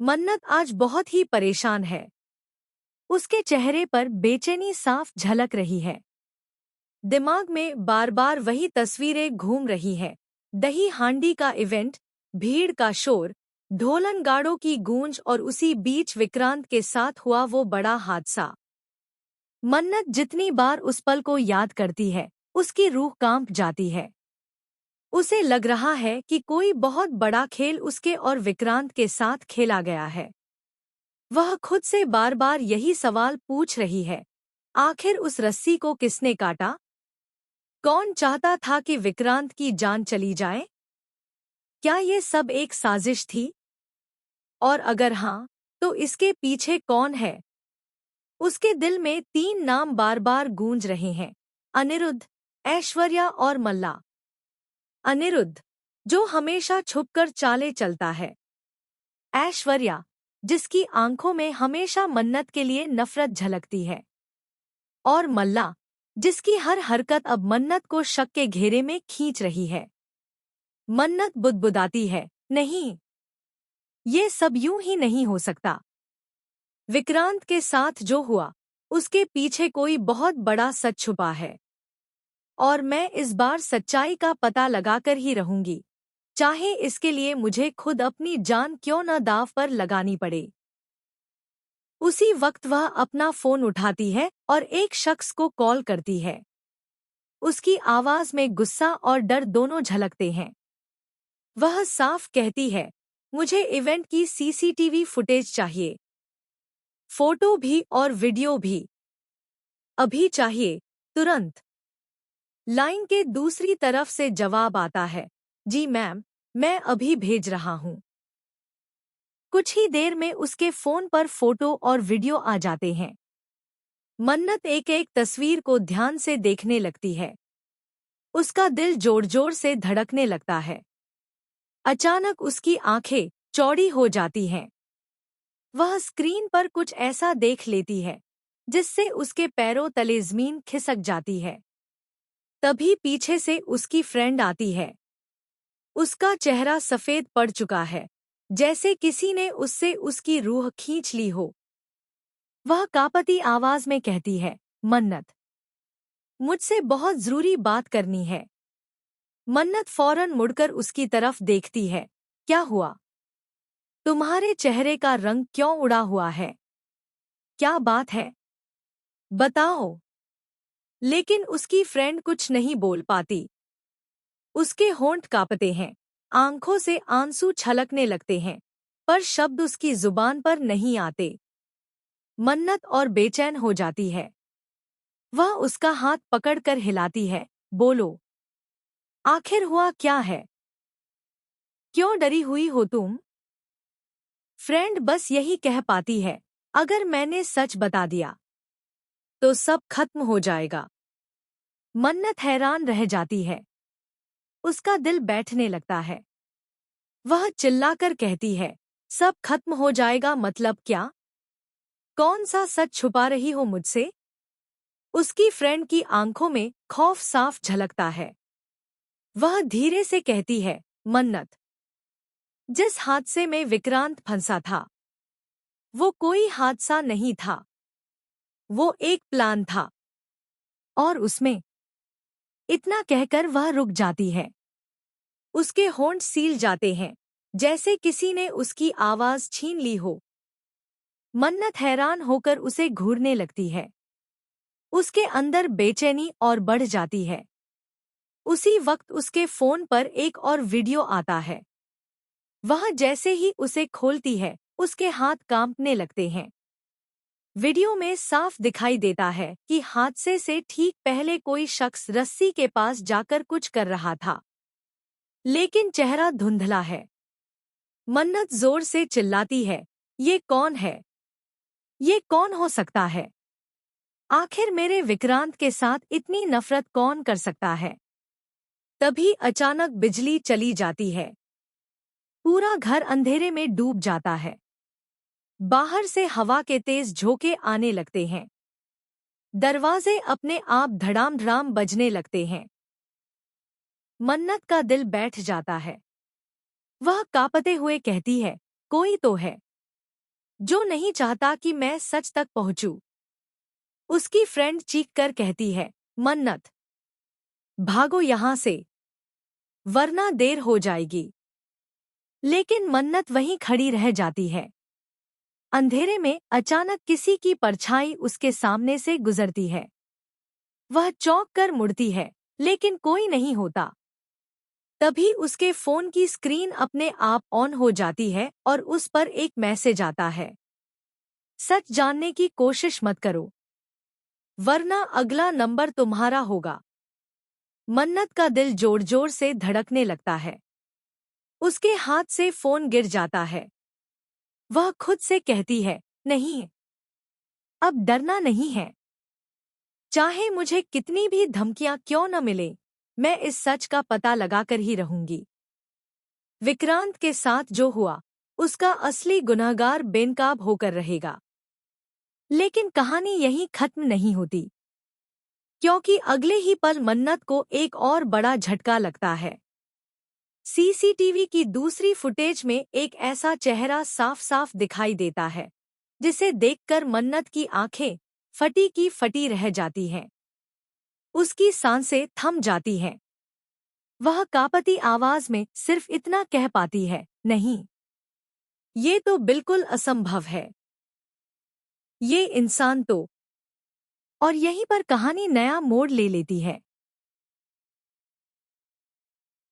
मन्नत आज बहुत ही परेशान है। उसके चेहरे पर बेचैनी साफ झलक रही है। दिमाग में बार बार वही तस्वीरें घूम रही है। दही हांडी का इवेंट, भीड़ का शोर, ढोलन गाड़ों की गूंज और उसी बीच विक्रांत के साथ हुआ वो बड़ा हादसा। मन्नत जितनी बार उस पल को याद करती है, उसकी रूह कांप जाती है। उसे लग रहा है कि कोई बहुत बड़ा खेल उसके और विक्रांत के साथ खेला गया है। वह खुद से बार बार यही सवाल पूछ रही है, आखिर उस रस्सी को किसने काटा? कौन चाहता था कि विक्रांत की जान चली जाए? क्या ये सब एक साजिश थी? और अगर हाँ, तो इसके पीछे कौन है? उसके दिल में तीन नाम बार बार गूंज रहे हैं, अनिरुद्ध, ऐश्वर्या और मल्ला। अनिरुद्ध, जो हमेशा छुपकर चालें चलता है। ऐश्वर्या, जिसकी आंखों में हमेशा मन्नत के लिए नफरत झलकती है। और मल्ला, जिसकी हर हरकत अब मन्नत को शक के घेरे में खींच रही है। मन्नत बुदबुदाती है, नहीं, ये सब यूं ही नहीं हो सकता। विक्रांत के साथ जो हुआ, उसके पीछे कोई बहुत बड़ा सच छुपा है। और मैं इस बार सच्चाई का पता लगाकर ही रहूंगी, चाहे इसके लिए मुझे खुद अपनी जान क्यों न दांव पर लगानी पड़े। उसी वक्त वह अपना फोन उठाती है और एक शख्स को कॉल करती है। उसकी आवाज में गुस्सा और डर दोनों झलकते हैं। वह साफ कहती है, मुझे इवेंट की सीसीटीवी फुटेज चाहिए। फोटो भी और वीडियो भी। अभी चाहिए, तुरंत। लाइन के दूसरी तरफ से जवाब आता है, जी मैम, मैं अभी भेज रहा हूं। कुछ ही देर में उसके फोन पर फोटो और वीडियो आ जाते हैं। मन्नत एक एक तस्वीर को ध्यान से देखने लगती है। उसका दिल जोर जोर से धड़कने लगता है। अचानक उसकी आंखें चौड़ी हो जाती हैं। वह स्क्रीन पर कुछ ऐसा देख लेती है, जिससे उसके पैरों तले जमीन खिसक जाती है। तभी पीछे से उसकी फ्रेंड आती है। उसका चेहरा सफेद पड़ चुका है, जैसे किसी ने उससे उसकी रूह खींच ली हो। वह कांपती आवाज में कहती है, मन्नत, मुझसे बहुत जरूरी बात करनी है। मन्नत फौरन मुड़कर उसकी तरफ देखती है। क्या हुआ? तुम्हारे चेहरे का रंग क्यों उड़ा हुआ है? क्या बात है? बताओ। लेकिन उसकी फ्रेंड कुछ नहीं बोल पाती। उसके होंठ कांपते हैं, आंखों से आंसू छलकने लगते हैं, पर शब्द उसकी जुबान पर नहीं आते। मन्नत और बेचैन हो जाती है। वह उसका हाथ पकड़कर हिलाती है, बोलो, आखिर हुआ क्या है? क्यों डरी हुई हो तुम? फ्रेंड बस यही कह पाती है, अगर मैंने सच बता दिया तो सब खत्म हो जाएगा। मन्नत हैरान रह जाती है। उसका दिल बैठने लगता है। वह चिल्लाकर कहती है, सब खत्म हो जाएगा मतलब क्या? कौन सा सच छुपा रही हो मुझसे? उसकी फ्रेंड की आंखों में खौफ साफ झलकता है। वह धीरे से कहती है, मन्नत, जिस हादसे में विक्रांत फंसा था, वो कोई हादसा नहीं था। वो एक प्लान था। और उसमें, इतना कहकर वह रुक जाती है। उसके होंठ सील जाते हैं, जैसे किसी ने उसकी आवाज छीन ली हो। मन्नत हैरान होकर उसे घूरने लगती है। उसके अंदर बेचैनी और बढ़ जाती है। उसी वक्त उसके फोन पर एक और वीडियो आता है। वह जैसे ही उसे खोलती है, उसके हाथ कांपने लगते हैं। वीडियो में साफ दिखाई देता है कि हादसे से ठीक पहले कोई शख्स रस्सी के पास जाकर कुछ कर रहा था, लेकिन चेहरा धुंधला है। मन्नत जोर से चिल्लाती है, ये कौन है? ये कौन हो सकता है? आखिर मेरे विक्रांत के साथ इतनी नफरत कौन कर सकता है? तभी अचानक बिजली चली जाती है। पूरा घर अंधेरे में डूब जाता है। बाहर से हवा के तेज झोंके आने लगते हैं। दरवाजे अपने आप धड़ाम धड़ाम बजने लगते हैं। मन्नत का दिल बैठ जाता है। वह कांपते हुए कहती है, कोई तो है। जो नहीं चाहता कि मैं सच तक पहुंचूं। उसकी फ्रेंड चीख कर कहती है, मन्नत, भागो यहां से, वरना देर हो जाएगी। लेकिन मन्नत वहीं खड़ी रह जाती है। अंधेरे में अचानक किसी की परछाई उसके सामने से गुजरती है। वह चौंक कर मुड़ती है, लेकिन कोई नहीं होता। तभी उसके फोन की स्क्रीन अपने आप ऑन हो जाती है और उस पर एक मैसेज आता है, सच जानने की कोशिश मत करो, वरना अगला नंबर तुम्हारा होगा। मन्नत का दिल जोर जोर से धड़कने लगता है। उसके हाथ से फोन गिर जाता है। वह खुद से कहती है, नहीं, अब डरना नहीं है। चाहे मुझे कितनी भी धमकियां क्यों न मिले, मैं इस सच का पता लगाकर ही रहूंगी। विक्रांत के साथ जो हुआ, उसका असली गुनहगार बेनकाब होकर रहेगा। लेकिन कहानी यहीं खत्म नहीं होती, क्योंकि अगले ही पल मन्नत को एक और बड़ा झटका लगता है। सीसीटीवी की दूसरी फुटेज में एक ऐसा चेहरा साफ साफ दिखाई देता है, जिसे देखकर मन्नत की आंखें फटी की फटी रह जाती हैं। उसकी सांसें थम जाती हैं। वह कांपती आवाज में सिर्फ इतना कह पाती है, नहीं, ये तो बिल्कुल असंभव है। ये इंसान तो। और यहीं पर कहानी नया मोड़ ले लेती है।